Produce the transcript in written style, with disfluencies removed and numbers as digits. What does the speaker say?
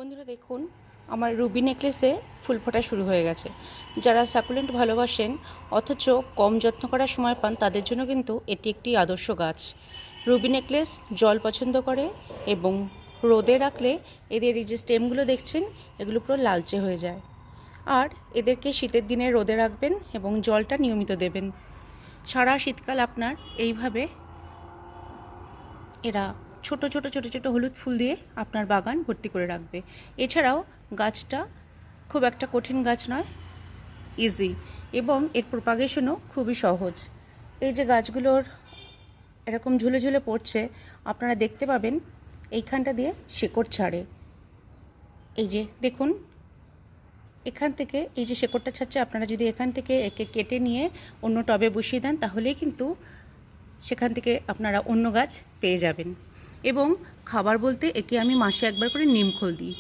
বন্ধুরা দেখুন, আমার রুবি নেকলেসে ফুল ফোটা শুরু হয়ে গেছে। যারা সাকুলেন্ট ভালোবাসেন অথচ কম যত্ন করার সময় পান, তাদের জন্য কিন্তু এটি একটি আদর্শ গাছ। রুবি নেকলেস জল পছন্দ করে এবং রোদে রাখলে এদের এই যে স্টেমগুলো দেখছেন, এগুলো পুরো লালচে হয়ে যায়। আর এদেরকে শীতের দিনে রোদে রাখবেন এবং জলটা নিয়মিত দেবেন। সারা শীতকাল আপনার এইভাবে এরা ছোট ছোট ছোট ছোট হলুদ ফুল দিয়ে আপনার বাগান ভর্তি করে রাখবে। এছাড়াও গাছটা খুব একটা কঠিন গাছ নয়, ইজি, এবং এর প্রপাগেশনও খুবই সহজ। এই যে গাছগুলোর এরকম ঝুলে ঝুলে পড়ছে, আপনারা দেখতে পাবেন এইখানটা দিয়ে শেকড় ছাড়ে। এই যে দেখুন, এখান থেকে এই যে শেকড়টা ছাড়ছে, আপনারা যদি এখান থেকে একে কেটে নিয়ে অন্য টবে বসিয়ে দেন, তাহলেই কিন্তু সেখান থেকে আপনারা অন্য গাছ পেয়ে যাবেন। এবং খাবার বলতে একে আমি মাসে একবার করে নিম খোল দিই।